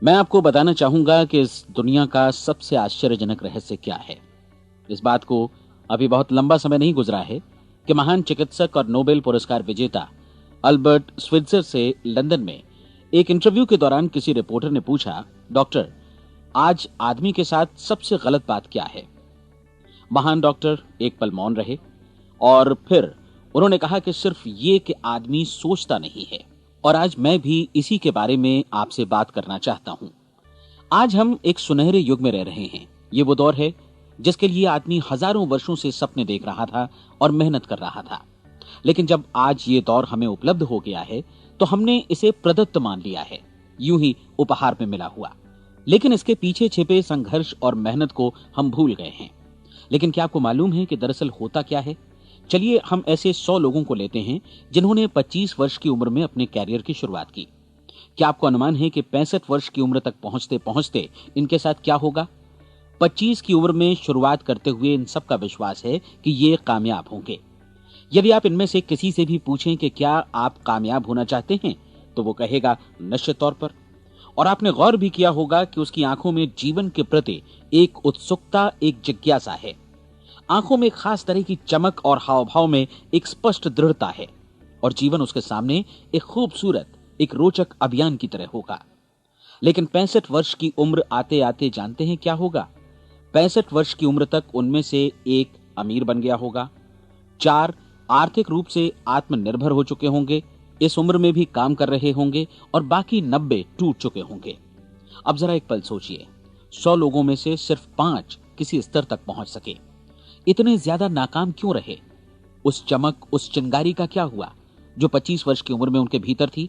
मैं आपको बताना चाहूंगा कि इस दुनिया का सबसे आश्चर्यजनक रहस्य क्या है। इस बात को अभी बहुत लंबा समय नहीं गुजरा है कि महान चिकित्सक और नोबेल पुरस्कार विजेता अल्बर्ट स्विट्जर से लंदन में एक इंटरव्यू के दौरान किसी रिपोर्टर ने पूछा, डॉक्टर, आज आदमी के साथ सबसे गलत बात क्या है। महान डॉक्टर एक पल मौन रहे और फिर उन्होंने कहा कि सिर्फ ये कि आदमी सोचता नहीं है। और आज मैं भी इसी के बारे में आपसे बात करना चाहता हूं। आज हम एक सुनहरे युग में रह रहे हैं। ये वो दौर है जिसके लिए आदमी हजारों वर्षों से सपने देख रहा था और मेहनत कर रहा था। लेकिन जब आज ये दौर हमें उपलब्ध हो गया है तो हमने इसे प्रदत्त मान लिया है, यूं ही उपहार में मिला हुआ। लेकिन इसके पीछे छिपे संघर्ष और मेहनत को हम भूल गए हैं। लेकिन क्या आपको मालूम है कि दरअसल होता क्या है? चलिए हम ऐसे 100 लोगों को लेते हैं जिन्होंने 25 वर्ष की उम्र में अपने कैरियर की शुरुआत की। क्या आपको अनुमान है कि 65 वर्ष की उम्र तक पहुंचते पहुंचते इनके साथ क्या होगा? 25 की उम्र में शुरुआत करते हुए इन सब का विश्वास है कि ये कामयाब होंगे। यदि आप इनमें से किसी से भी पूछें कि क्या आप कामयाब होना चाहते हैं, तो वो कहेगा निश्चित तौर पर। और आपने गौर भी किया होगा कि उसकी आंखों में जीवन के प्रति एक उत्सुकता, एक जिज्ञासा है। आंखों में खास तरह की चमक और हाव भाव में एक स्पष्ट दृढ़ता है और जीवन उसके सामने एक खूबसूरत, एक रोचक अभियान की तरह होगा। लेकिन 65 वर्ष की उम्र आते आते जानते हैं क्या होगा? 65 वर्ष की उम्र तक उनमें से एक अमीर बन गया होगा, 4 आर्थिक रूप से आत्मनिर्भर हो चुके होंगे, इस उम्र में भी काम कर रहे होंगे और बाकी 90 टूट चुके होंगे। अब जरा एक पल सोचिए, 100 लोगों में से सिर्फ 5 किसी स्तर तक पहुंच सके। इतने ज्यादा नाकाम क्यों रहे? उस चमक, उस चिंगारी का क्या हुआ जो 25 वर्ष की उम्र में उनके भीतर थी?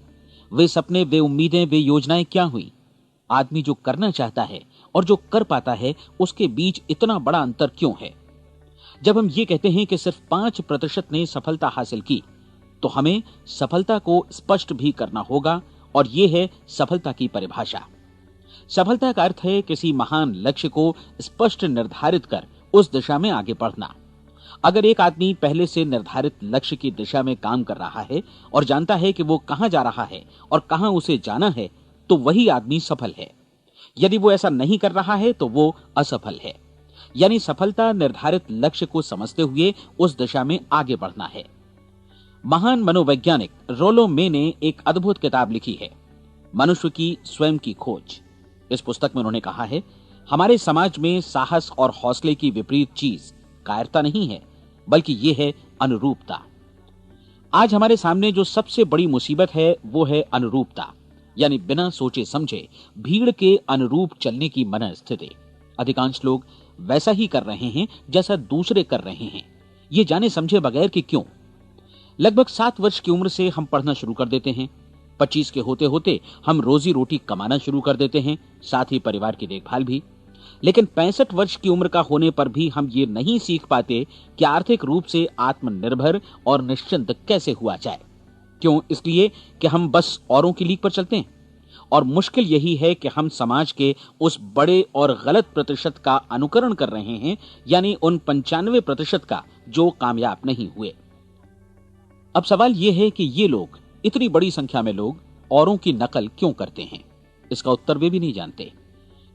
वे सपने, वे उम्मीदें, वे योजनाएं क्या हुई? आदमी जो करना चाहता है और जो कर पाता है, उसके बीच इतना बड़ा अंतर क्यों है? जब हम ये कहते हैं कि सिर्फ 5% ने सफलता हासिल की, तो हमें सफलता को स्पष्ट भी करना होगा और यह है सफलता की परिभाषा। सफलता का अर्थ है किसी महान लक्ष्य को स्पष्ट निर्धारित कर उस दिशा में आगे बढ़ना। अगर एक आदमी पहले से निर्धारित लक्ष्य की दिशा में काम कर रहा है और जानता है कि वो कहां जा रहा है और कहां उसे जाना है, तो वही आदमी सफल है। यदि वो ऐसा नहीं कर रहा है तो वो असफल है। यानी सफलता निर्धारित लक्ष्य को समझते हुए उस दिशा में आगे बढ़ना है। महान मनोवैज्ञानिक रोलो मे ने एक अद्भुत किताब लिखी है, मनुष्य की स्वयं की खोज। इस पुस्तक में उन्होंने कहा है, हमारे समाज में साहस और हौसले की विपरीत चीज कायरता नहीं है, बल्कि यह है अनुरूपता। आज हमारे सामने जो सबसे बड़ी मुसीबत है वो है अनुरूपता, यानी बिना सोचे समझे भीड़ के अनुरूप चलने की मनस्थिति। अधिकांश लोग वैसा ही कर रहे हैं जैसा दूसरे कर रहे हैं, ये जाने समझे बगैर कि क्यों। लगभग 7 वर्ष की उम्र से हम पढ़ना शुरू कर देते हैं। 25 के होते होते हम रोजी रोटी कमाना शुरू कर देते हैं, साथ ही परिवार की देखभाल भी। लेकिन 65 वर्ष की उम्र का होने पर भी हम ये नहीं सीख पाते कि आर्थिक रूप से आत्मनिर्भर और निश्चिंत कैसे हुआ जाए। क्यों? इसलिए कि हम बस औरों की लीक पर चलते हैं। और मुश्किल यही है कि हम समाज के उस बड़े और गलत प्रतिशत का अनुकरण कर रहे हैं, यानी उन 95% का जो कामयाब नहीं हुए। अब सवाल यह है कि ये लोग, इतनी बड़ी संख्या में लोग, औरों की नकल क्यों करते हैं? इसका उत्तर वे भी नहीं जानते।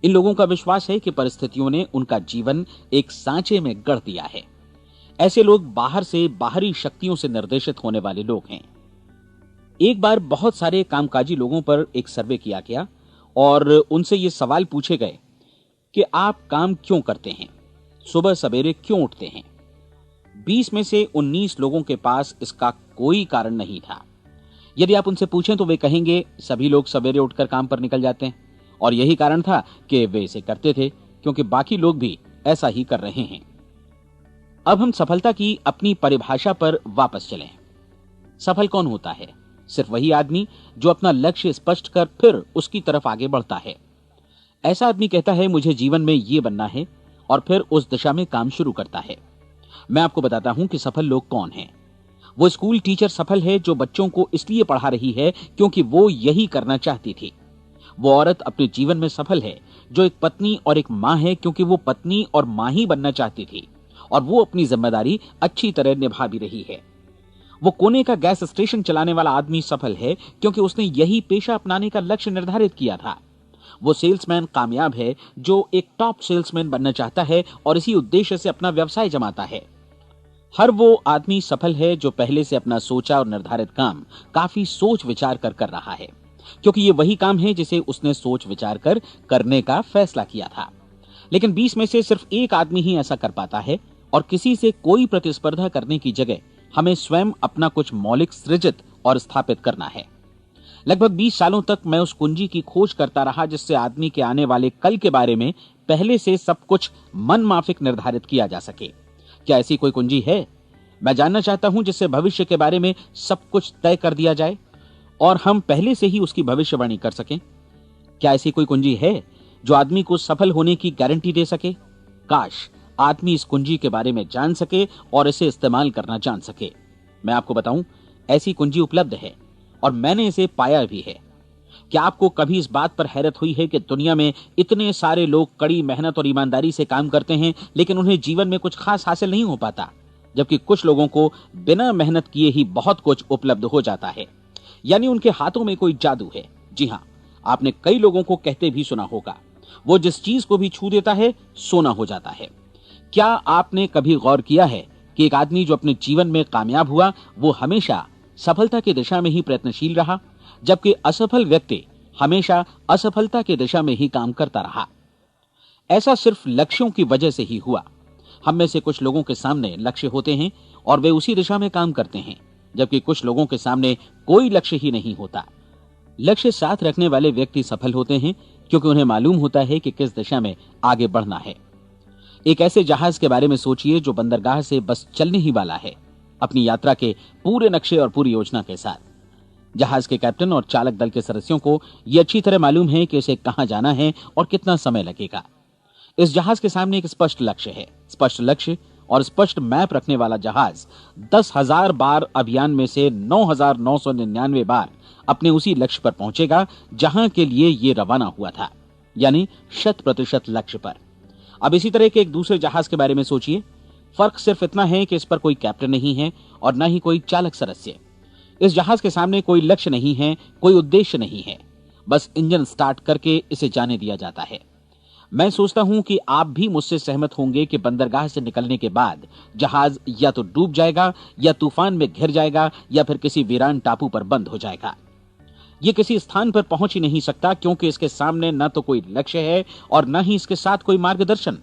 इन लोगों का विश्वास है कि परिस्थितियों ने उनका जीवन एक सांचे में गढ़ दिया है। ऐसे लोग बाहर से बाहरी शक्तियों से निर्देशित होने वाले लोग हैं। एक बार बहुत सारे कामकाजी लोगों पर एक सर्वे किया गया और उनसे ये सवाल पूछे गए कि आप काम क्यों करते हैं, सुबह सवेरे क्यों उठते हैं। 20 में से 19 लोगों के पास इसका कोई कारण नहीं था। यदि आप उनसे पूछें तो वे कहेंगे सभी लोग सवेरे उठकर काम पर निकल जाते हैं और यही कारण था कि वे इसे करते थे क्योंकि बाकी लोग भी ऐसा ही कर रहे हैं। अब हम सफलता की अपनी परिभाषा पर वापस चलें। सफल कौन होता है? सिर्फ वही आदमी जो अपना लक्ष्य स्पष्ट कर फिर उसकी तरफ आगे बढ़ता है। ऐसा आदमी कहता है मुझे जीवन में ये बनना है और फिर उस दिशा में काम शुरू करता है। मैं आपको बताता हूं कि सफल लोग कौन हैं। वो स्कूल टीचर सफल है जो बच्चों को इसलिए पढ़ा रही है क्योंकि वो यही करना चाहती थी। वो औरत अपने जीवन में सफल है जो एक पत्नी और एक मां है क्योंकि वो पत्नी और मां ही बनना चाहती थी और वो अपनी जिम्मेदारी अच्छी तरह निभा भी रही है। वो कोने का गैस स्टेशन चलाने वाला आदमी सफल है क्योंकि उसने यही पेशा अपनाने का लक्ष्य निर्धारित किया था। वो सेल्समैन कामयाब है जो एक टॉप सेल्समैन बनना चाहता है और इसी उद्देश्य से अपना व्यवसाय जमाता है। हर वो आदमी सफल है जो पहले से अपना सोचा और निर्धारित काम काफी सोच विचार कर रहा है, क्योंकि ये वही काम है जिसे उसने सोच विचार कर करने का फैसला किया था। लेकिन 20 में से सिर्फ एक आदमी ही ऐसा कर पाता है, और किसी से कोई प्रतिस्पर्धा करने की जगह हमें स्वयं अपना कुछ मौलिक सृजित और स्थापित करना है। लगभग 20 सालों तक मैं उस कुंजी की खोज करता रहा जिससे आदमी के आने वाले कल के बारे में पहले से सब कुछ मन माफिक निर्धारित किया जा सके। क्या ऐसी कोई कुंजी है? मैं जानना चाहता हूं जिससे भविष्य के बारे में सब कुछ तय कर दिया जाए और हम पहले से ही उसकी भविष्यवाणी कर सकें। क्या ऐसी कोई कुंजी है जो आदमी को सफल होने की गारंटी दे सके? काश आदमी इस कुंजी के बारे में जान सके और इसे इस्तेमाल करना जान सके। मैं आपको बताऊं, ऐसी कुंजी उपलब्ध है और मैंने इसे पाया भी है। क्या आपको कभी इस बात पर हैरत हुई है कि दुनिया में इतने सारे लोग कड़ी मेहनत और ईमानदारी से काम करते हैं, लेकिन उन्हें जीवन में कुछ खास हासिल नहीं हो पाता, जबकि कुछ लोगों को बिना मेहनत किए ही बहुत कुछ उपलब्ध हो जाता है। यानी उनके हाथों में कोई जादू है। जी हां, आपने कई लोगों को कहते भी सुना होगा, वो जिस चीज को भी छू देता है सोना हो जाता है। क्या आपने कभी गौर किया है कि एक आदमी जो अपने जीवन में कामयाब हुआ वो हमेशा सफलता की दिशा में ही प्रयत्नशील रहा, जबकि असफल व्यक्ति हमेशा असफलता की दिशा में ही काम करता रहा? ऐसा सिर्फ लक्ष्यों की वजह से ही हुआ। हम में से कुछ लोगों के सामने लक्ष्य होते हैं और वे उसी दिशा में काम करते हैं, जबकि कुछ लोगों के सामने कोई लक्ष्य ही नहीं होता। लक्ष्य साथ रखने वाले व्यक्ति सफल होते हैं क्योंकि उन्हें मालूम होता है कि किस दिशा में आगे बढ़ना है। एक ऐसे जहाज के बारे में सोचिए जो बंदरगाह से बस चलने ही वाला है, अपनी यात्रा के पूरे नक्शे और पूरी योजना के साथ। जहाज के कैप्टन और चालक दल के सदस्यों को यह अच्छी तरह मालूम है कि उसे कहां जाना है और कितना समय लगेगा। इस जहाज के सामने एक स्पष्ट लक्ष्य है। स्पष्ट लक्ष्य और स्पष्ट मैप रखने वाला जहाज 10,000 बार अभियान में से 9,999 बार अपने उसी लक्ष्य पर पहुंचेगा जहां के लिए ये रवाना हुआ था, यानी 100% लक्ष्य पर। अब इसी तरह के एक दूसरे जहाज के बारे में सोचिए। फर्क सिर्फ इतना है कि इस पर कोई कैप्टन नहीं है और न ही कोई चालक सदस्य। इस जहाज के सामने कोई लक्ष्य नहीं है, कोई उद्देश्य नहीं है, बस इंजन स्टार्ट करके इसे जाने दिया जाता है। मैं सोचता हूं कि आप भी मुझसे सहमत होंगे कि बंदरगाह से निकलने के बाद जहाज या तो डूब जाएगा या तूफान में घिर जाएगा या फिर किसी वीरान टापू पर बंद हो जाएगा। ये किसी स्थान पर पहुंच ही नहीं सकता क्योंकि इसके सामने न तो कोई लक्ष्य है और न ही इसके साथ कोई मार्गदर्शन।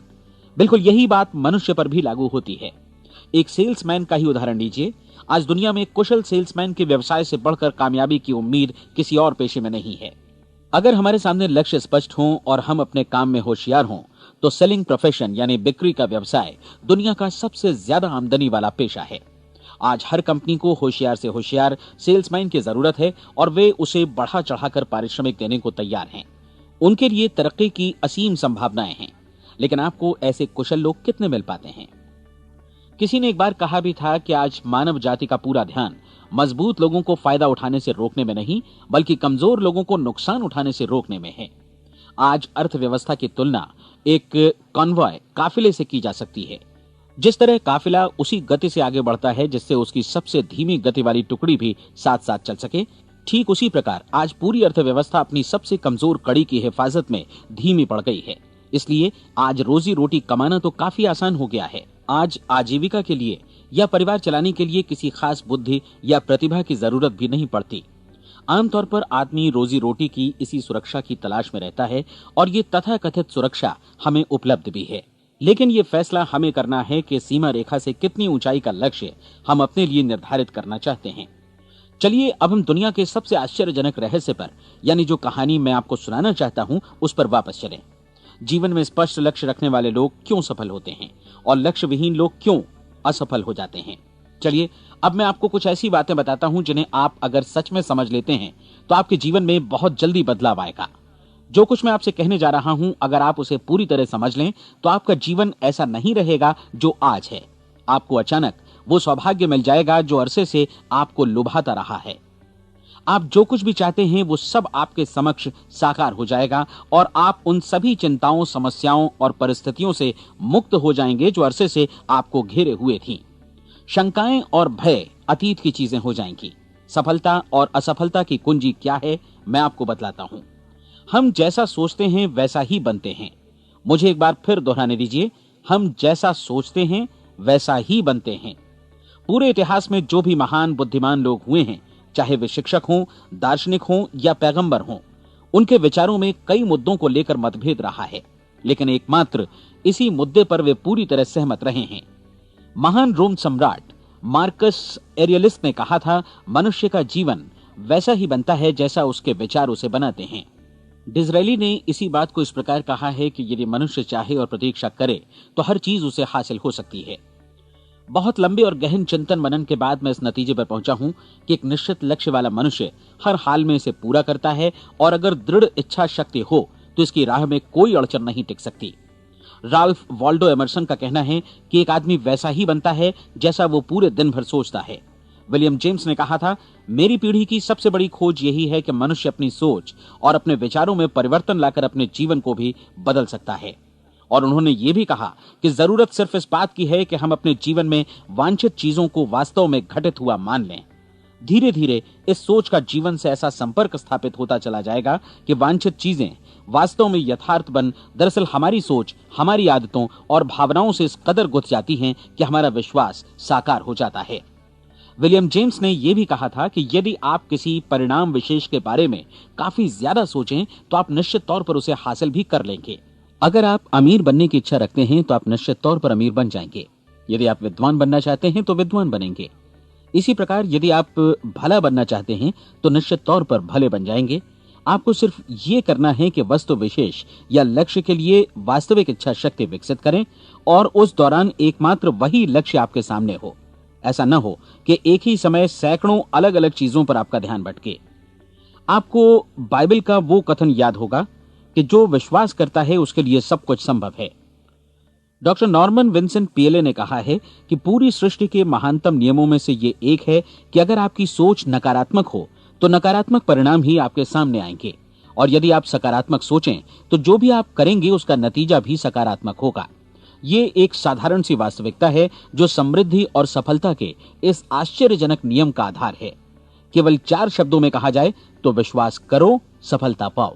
बिल्कुल यही बात मनुष्य पर भी लागू होती है। एक सेल्समैन का ही उदाहरण लीजिए। आज दुनिया में कुशल सेल्समैन के व्यवसाय से बढ़कर कामयाबी की उम्मीद किसी और पेशे में नहीं है। अगर हमारे सामने लक्ष्य स्पष्ट हों और हम अपने काम में होशियार हों तो सेलिंग प्रोफेशन यानी बिक्री का व्यवसाय दुनिया का सबसे ज्यादा आमदनी वाला पेशा है। आज हर कंपनी को होशियार से होशियार सेल्समैन की जरूरत है और वे उसे बढ़ा चढ़ाकर पारिश्रमिक देने को तैयार हैं। उनके लिए तरक्की की असीम संभावनाएं हैं, लेकिन आपको ऐसे कुशल लोग कितने मिल पाते हैं? किसी ने एक बार कहा भी था कि आज मानव जाति का पूरा ध्यान मजबूत लोगों को फायदा उठाने से रोकने में नहीं, बल्कि कमजोर लोगों को नुकसान उठाने से रोकने में है। आज अर्थव्यवस्था की तुलना एक कॉन्वॉय काफिले से की जा सकती है। जिस तरह काफिला उसी गति से आगे बढ़ता है जिससे उसकी सबसे धीमी गति वाली टुकड़ी भी साथ साथ चल सके, ठीक उसी प्रकार आज पूरी अर्थव्यवस्था अपनी सबसे कमजोर कड़ी की हिफाजत में धीमी पड़ गई है। इसलिए आज रोजी रोटी कमाना तो काफी आसान हो गया है। आज आजीविका के लिए या परिवार चलाने के लिए किसी खास बुद्धि या प्रतिभा की जरूरत भी नहीं पड़ती। आमतौर पर आदमी रोजी रोटी की इसी सुरक्षा की तलाश में रहता है और ये तथाकथित सुरक्षा हमें उपलब्ध भी है। लेकिन ये फैसला हमें करना है कि सीमा रेखा से कितनी ऊंचाई का लक्ष्य हम अपने लिए निर्धारित करना चाहते हैं। चलिए अब हम दुनिया के सबसे आश्चर्यजनक रहस्य पर, यानी जो कहानी मैं आपको सुनाना चाहता हूं, उस पर वापस चलें। जीवन में स्पष्ट लक्ष्य रखने वाले लोग क्यों सफल होते हैं और लक्ष्य विहीन लोग क्यों असफल हो जाते हैं? चलिए अब मैं आपको कुछ ऐसी बातें बताता हूं जिन्हें आप अगर सच में समझ लेते हैं तो आपके जीवन में बहुत जल्दी बदलाव आएगा। जो कुछ मैं आपसे कहने जा रहा हूं, अगर आप उसे पूरी तरह समझ लें तो आपका जीवन ऐसा नहीं रहेगा जो आज है। आपको अचानक वो सौभाग्य मिल जाएगा जो अरसे से आपको लुभाता रहा है। आप जो कुछ भी चाहते हैं वो सब आपके समक्ष साकार हो जाएगा और आप उन सभी चिंताओं, समस्याओं और परिस्थितियों से मुक्त हो जाएंगे जो अरसे से आपको घेरे हुए थीं। शंकाएं और भय अतीत की चीजें हो जाएंगी। सफलता और असफलता की कुंजी क्या है, मैं आपको बतलाता हूं। हम जैसा सोचते हैं वैसा ही बनते हैं। मुझे एक बार फिर दोहराने दीजिए, हम जैसा सोचते हैं वैसा ही बनते हैं। पूरे इतिहास में जो भी महान बुद्धिमान लोग हुए हैं, चाहे वे शिक्षक हों, दार्शनिक हों या पैगंबर हों, उनके विचारों में कई मुद्दों को लेकर मतभेद रहा है, लेकिन एकमात्र इसी मुद्दे पर वे पूरी तरह सहमत रहे हैं। महान रोम सम्राट मार्कस एरियलिस ने कहा था, मनुष्य का जीवन वैसा ही बनता है जैसा उसके विचार उसे बनाते हैं। डिज़रायली ने इसी बात को इस प्रकार कहा है कि यदि मनुष्य चाहे और प्रतीक्षा करे तो हर चीज उसे हासिल हो सकती है। बहुत लंबे और गहन चिंतन मनन के बाद मैं इस नतीजे पर पहुंचा हूं कि एक निश्चित लक्ष्य वाला मनुष्य हर हाल में इसे पूरा करता है, और अगर दृढ़ इच्छा शक्ति हो तो इसकी राह में कोई अड़चन नहीं टिक सकती। राल्फ वॉल्डो एमर्सन का कहना है कि एक आदमी वैसा ही बनता है जैसा वो पूरे दिन भर सोचता है। विलियम जेम्स ने कहा था, मेरी पीढ़ी की सबसे बड़ी खोज यही है कि मनुष्य अपनी सोच और अपने विचारों में परिवर्तन लाकर अपने जीवन को भी बदल सकता है। और उन्होंने ये भी कहा कि जरूरत सिर्फ इस बात की है कि हम अपने जीवन में वांछित चीजों को वास्तव में घटित हुआ मान लें। धीरे धीरे इस सोच का जीवन से ऐसा संपर्क स्थापित होता चला जाएगा कि वांछित चीजें वास्तव में यथार्थ बन दरअसल हमारी सोच, हमारी आदतों और भावनाओं से इस कदर गुथ जाती हैं कि हमारा विश्वास साकार हो जाता है। विलियम जेम्स ने यह भी कहा था कि यदि आप किसी परिणाम विशेष के बारे में काफी ज्यादा सोचें तो आप निश्चित तौर पर उसे हासिल भी कर लेंगे। अगर आप अमीर बनने की इच्छा रखते हैं तो आप निश्चित तौर पर अमीर बन जाएंगे। यदि आप विद्वान बनना चाहते हैं तो विद्वान बनेंगे। इसी प्रकार यदि आप भला बनना चाहते हैं तो निश्चित तौर पर भले बन जाएंगे। आपको सिर्फ ये करना है कि वस्तु विशेष या लक्ष्य के लिए वास्तविक इच्छा शक्ति विकसित करें, और उस दौरान एकमात्र वही लक्ष्य आपके सामने हो। ऐसा न हो कि एक ही समय सैकड़ों अलग अलग चीजों पर आपका ध्यान भटके। आपको बाइबल का वो कथन याद होगा कि जो विश्वास करता है उसके लिए सब कुछ संभव है। डॉक्टर नॉर्मन विंसेंट पीएले ने कहा है कि पूरी सृष्टि के महानतम नियमों में से ये एक है कि अगर आपकी सोच नकारात्मक हो तो नकारात्मक परिणाम ही आपके सामने आएंगे, और यदि आप सकारात्मक सोचें तो जो भी आप करेंगे उसका नतीजा भी सकारात्मक होगा। ये एक साधारण सी वास्तविकता है जो समृद्धि और सफलता के इस आश्चर्यजनक नियम का आधार है। केवल 4 शब्दों में कहा जाए तो विश्वास करो, सफलता पाओ।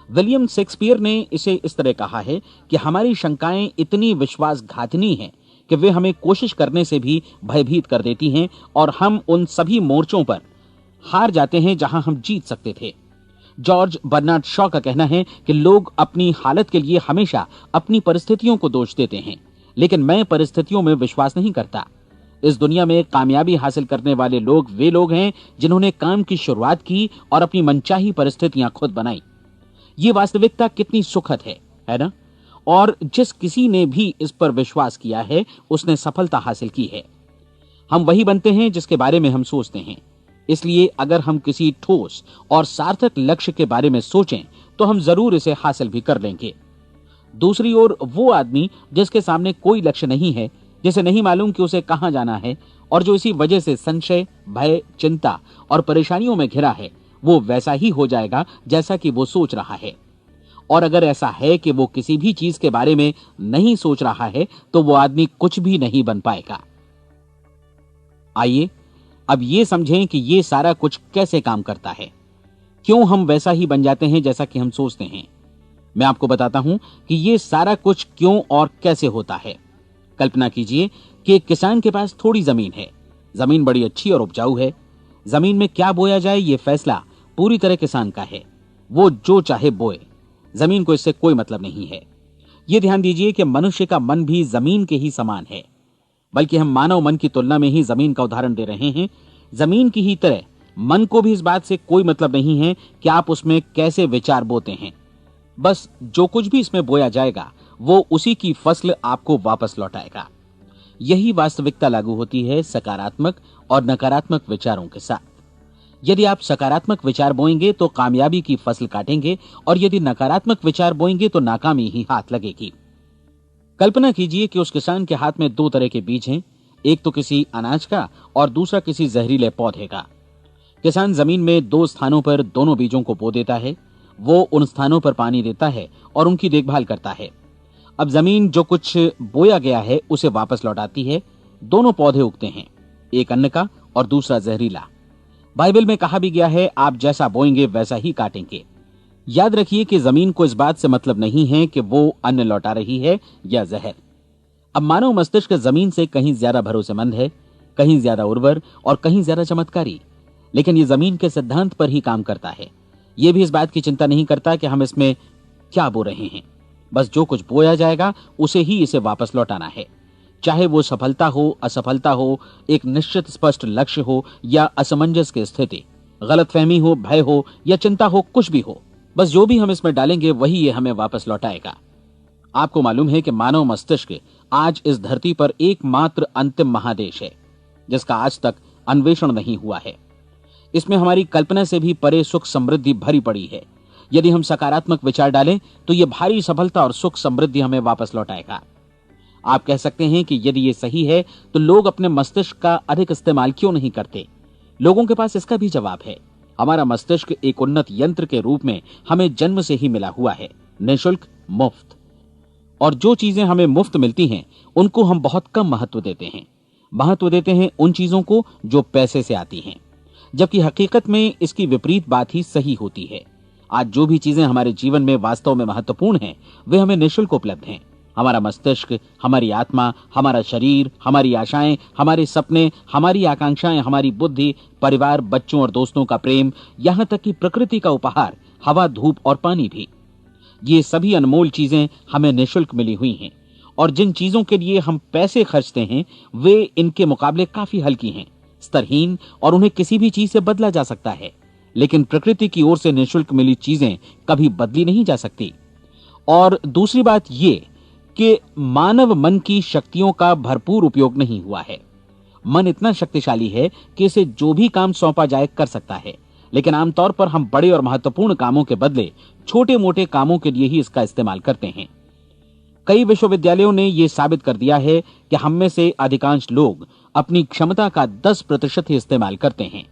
विलियम शेक्सपियर ने इसे इस तरह कहा है कि हमारी शंकाएं इतनी विश्वासघातिनी हैं कि वे हमें कोशिश करने से भी भयभीत कर देती हैं, और हम उन सभी मोर्चों पर हार जाते हैं जहां हम जीत सकते थे। जॉर्ज बर्नार्ड शॉ का कहना है कि लोग अपनी हालत के लिए हमेशा अपनी परिस्थितियों को दोष देते हैं, लेकिन मैं परिस्थितियों में विश्वास नहीं करता। इस दुनिया में कामयाबी हासिल करने वाले लोग वे लोग हैं जिन्होंने काम की शुरुआत की और अपनी मनचाही परिस्थितियां खुद बनाई। ये वास्तविकता कितनी सुखद है ना? और जिस किसी ने भी इस पर विश्वास किया है उसने सफलता हासिल की है। हम वही बनते हैं जिसके बारे में हम सोचते हैं। इसलिए अगर हम किसी ठोस और सार्थक लक्ष्य के बारे में सोचें तो हम जरूर इसे हासिल भी कर लेंगे। दूसरी ओर वो आदमी जिसके सामने कोई लक्ष्य नहीं है, जिसे नहीं मालूम कि उसे कहां जाना है, और जो इसी वजह से संशय, भय, चिंता और परेशानियों में घिरा है, वो वैसा ही हो जाएगा जैसा कि वो सोच रहा है। और अगर ऐसा है कि वो किसी भी चीज के बारे में नहीं सोच रहा है तो वो आदमी कुछ भी नहीं बन पाएगा। आइए अब ये समझें कि ये सारा कुछ कैसे काम करता है, क्यों हम वैसा ही बन जाते हैं जैसा कि हम सोचते हैं। मैं आपको बताता हूं कि ये सारा कुछ क्यों और कैसे होता है। कल्पना कीजिए कि एक किसान के पास थोड़ी जमीन है। जमीन बड़ी अच्छी और उपजाऊ है। जमीन में क्या बोया जाए ये फैसला पूरी तरह किसान का है। वो जो चाहे बोए, जमीन को इससे कोई मतलब नहीं है। ये ध्यान दीजिए कि मनुष्य का मन भी जमीन के ही समान है, बल्कि हम मानव मन की तुलना में ही जमीन का उदाहरण दे रहे हैं। जमीन की ही तरह मन को भी इस बात से कोई मतलब नहीं है कि आप उसमें कैसे विचार बोते हैं। बस जो कुछ भी इसमें बोया जाएगा वो उसी की फसल आपको वापस लौटाएगा। यही वास्तविकता लागू होती है सकारात्मक और नकारात्मक विचारों के साथ। यदि आप सकारात्मक विचार बोएंगे तो कामयाबी की फसल काटेंगे, और यदि नकारात्मक विचार बोएंगे तो नाकामी ही हाथ लगेगी। कल्पना कीजिए कि उस किसान के हाथ में 2 तरह के बीज हैं, एक तो किसी अनाज का और दूसरा किसी जहरीले पौधे का। किसान जमीन में 2 स्थानों पर दोनों बीजों को बो देता है। वो उन स्थानों पर पानी देता है और उनकी देखभाल करता है। अब जमीन जो कुछ बोया गया है उसे वापस लौटाती है। दोनों पौधे उगते हैं, एक अन्न का और दूसरा जहरीला। बाइबल में कहा भी गया है, आप जैसा बोएंगे वैसा ही काटेंगे। याद रखिए कि जमीन को इस बात से मतलब नहीं है कि वो अन्न लौटा रही है या जहर। अब मानव मस्तिष्क जमीन से कहीं ज्यादा भरोसेमंद है, कहीं ज्यादा उर्वर और कहीं ज्यादा चमत्कारी, लेकिन ये जमीन के सिद्धांत पर ही काम करता है। ये भी इस बात की चिंता नहीं करता कि हम इसमें क्या बो रहे हैं। बस जो कुछ बोया जाएगा उसे ही इसे वापस लौटाना है, चाहे वो सफलता हो, असफलता हो, एक निश्चित स्पष्ट लक्ष्य हो या असमंजस की स्थिति, गलतफहमी हो, भय हो या चिंता हो, कुछ भी हो। बस जो भी हम इसमें डालेंगे वही ये हमें वापस लौटाएगा। आपको मालूम है कि मानव मस्तिष्क आज इस धरती पर एकमात्र अंतिम महादेश है जिसका आज तक अन्वेषण नहीं हुआ है। इसमें हमारी कल्पना से भी परे सुख समृद्धि भरी पड़ी है। यदि हम सकारात्मक विचार डालें तो यह भारी सफलता और सुख समृद्धि हमें वापस लौटाएगा। आप कह सकते हैं कि यदि ये सही है तो लोग अपने मस्तिष्क का अधिक इस्तेमाल क्यों नहीं करते? लोगों के पास इसका भी जवाब है। हमारा मस्तिष्क एक उन्नत यंत्र के रूप में हमें जन्म से ही मिला हुआ है, निःशुल्क, मुफ्त। और जो चीजें हमें मुफ्त मिलती हैं उनको हम बहुत कम महत्व देते हैं। महत्व देते हैं उन चीजों को जो पैसे से आती हैं, जबकि हकीकत में इसकी विपरीत बात ही सही होती है। आज जो भी चीजें हमारे जीवन में वास्तव में महत्वपूर्ण हैं वे हमें निःशुल्क उपलब्ध हैं। हमारा मस्तिष्क, हमारी आत्मा, हमारा शरीर, हमारी आशाएं, हमारे सपने, हमारी आकांक्षाएं, हमारी बुद्धि, परिवार, बच्चों और दोस्तों का प्रेम, यहां तक कि प्रकृति का उपहार, हवा, धूप और पानी भी। ये सभी अनमोल चीजें हमें निःशुल्क मिली हुई हैं, और जिन चीजों के लिए हम पैसे खर्चते हैं वे इनके मुकाबले काफी हल्की हैं, स्तरहीन, और उन्हें किसी भी चीज से बदला जा सकता है। लेकिन प्रकृति की ओर से निःशुल्क मिली चीजें कभी बदली नहीं जा सकती। और दूसरी बात ये कि मानव मन की शक्तियों का भरपूर उपयोग नहीं हुआ है। मन इतना शक्तिशाली है कि इसे जो भी काम सौंपा जाए कर सकता है, लेकिन आमतौर पर हम बड़े और महत्वपूर्ण कामों के बदले छोटे मोटे कामों के लिए ही इसका इस्तेमाल करते हैं। कई विश्वविद्यालयों ने यह साबित कर दिया है कि हम में से अधिकांश लोग अपनी क्षमता का 10% ही इस्तेमाल करते हैं।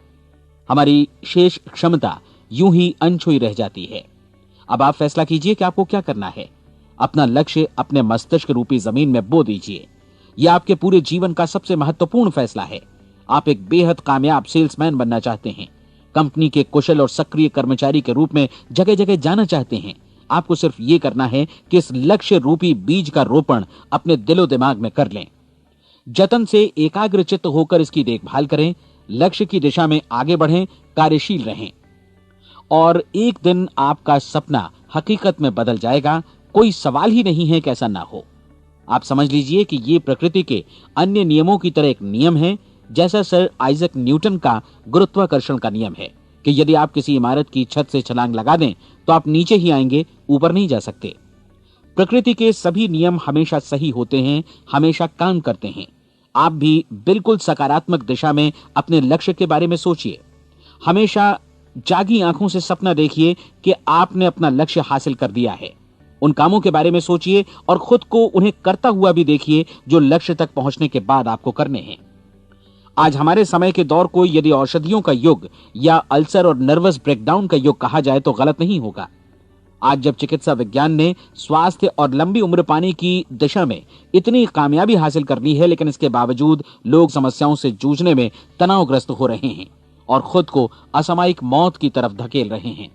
हमारी शेष क्षमता यूं ही अनछुई रह जाती है। अब आप फैसला कीजिए कि आपको क्या करना है। अपना लक्ष्य अपने मस्तिष्क रूपी जमीन में बो दीजिए। यह आपके पूरे जीवन का सबसे महत्वपूर्ण फैसला है। आप एक बेहद कामयाब सेल्समैन बनना चाहते हैं, कंपनी के कुशल और सक्रिय कर्मचारी के रूप में जगह जगह जाना चाहते हैं। आपको सिर्फ ये करना है कि इस लक्ष्य रूपी बीज का रोपण अपने दिलो दिमाग में कर लें। जतन से एकाग्रचित्त होकर इसकी देखभाल करें, लक्ष्य की दिशा में आगे बढ़ें, कार्यशील रहें, और एक दिन आपका सपना हकीकत में बदल जाएगा। कोई सवाल ही नहीं है कि ऐसा ना हो। आप समझ लीजिए कि ये प्रकृति के अन्य नियमों की तरह एक नियम है, जैसा सर आइजक न्यूटन का गुरुत्वाकर्षण का नियम है कि यदि आप किसी इमारत की छत से छलांग लगा दें तो आप नीचे ही आएंगे, ऊपर नहीं जा सकते। प्रकृति के सभी नियम हमेशा सही होते हैं, हमेशा काम करते हैं। आप भी बिल्कुल सकारात्मक दिशा में अपने लक्ष्य के बारे में सोचिए। हमेशा जागी आंखों से सपना देखिए कि आपने अपना लक्ष्य हासिल कर दिया है। उन कामों के बारे में सोचिए और खुद को उन्हें करता हुआ भी देखिए जो लक्ष्य तक पहुंचने के बाद आपको करने हैं। आज हमारे समय के दौर को यदि औषधियों का युग या अल्सर और नर्वस ब्रेकडाउन का युग कहा जाए तो गलत नहीं होगा। आज जब चिकित्सा विज्ञान ने स्वास्थ्य और लंबी उम्र पाने की दिशा में इतनी कामयाबी हासिल कर ली है, लेकिन इसके बावजूद लोग समस्याओं से जूझने में तनावग्रस्त हो रहे हैं और खुद को असामयिक मौत की तरफ धकेल रहे हैं।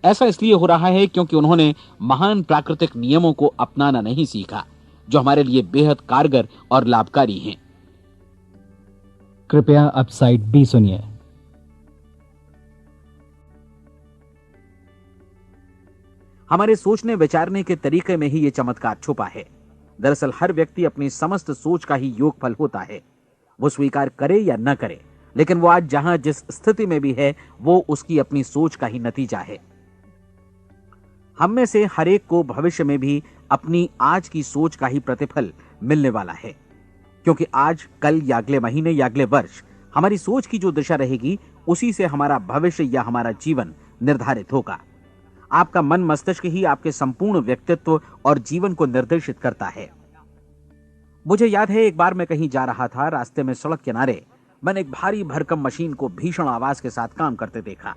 ऐसा इसलिए हो रहा है क्योंकि उन्होंने महान प्राकृतिक नियमों को अपनाना नहीं सीखा, जो हमारे लिए बेहद कारगर और लाभकारी हैं। कृपया अब साइड बी सुनिए। हमारे सोचने विचारने के तरीके में ही ये चमत्कार छुपा है। दरअसल हर व्यक्ति अपनी समस्त सोच का ही योगफल होता है। वो स्वीकार करे या न करे, लेकिन वो आज जहां जिस स्थिति में भी है वो उसकी अपनी सोच का ही नतीजा है। हम में से हर एक को भविष्य में भी अपनी आज की सोच का ही प्रतिफल मिलने वाला है, क्योंकि आज, कल या अगले महीने या अगले वर्ष हमारी सोच की जो दिशा रहेगी उसी से हमारा भविष्य या हमारा जीवन निर्धारित होगा। आपका मन मस्तिष्क ही आपके संपूर्ण व्यक्तित्व और जीवन को निर्देशित करता है। मुझे याद है एक बार मैं कहीं जा रहा था, रास्ते में सड़क किनारे मैंने एक भारी भरकम मशीन को भीषण आवाज के साथ काम करते देखा।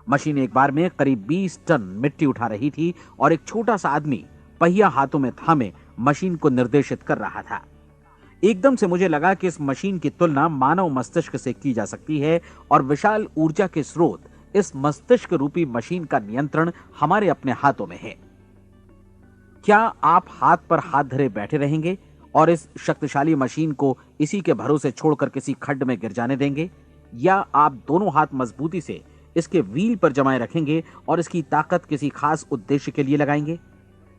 मशीन एक बार में करीब 20 टन मिट्टी उठा रही थी और एक छोटा सा आदमी पहिया हाथों में थामे मशीन को निर्देशित कर रहा था। एकदम से मुझे लगा कि इस मशीन की तुलना मानव मस्तिष्क से की जा सकती है और विशाल ऊर्जा के स्रोत इस मस्तिष्क रूपी मशीन का नियंत्रण हमारे अपने हाथों में है। क्या आप हाथ पर हाथ धरे बैठे रहेंगे और इस शक्तिशाली मशीन को इसी के भरोसे छोड़कर किसी खड्ड में गिर जाने देंगे, या आप दोनों हाथ मजबूती से इसके व्हील पर जमाए रखेंगे और इसकी ताकत किसी खास उद्देश्य के लिए लगाएंगे?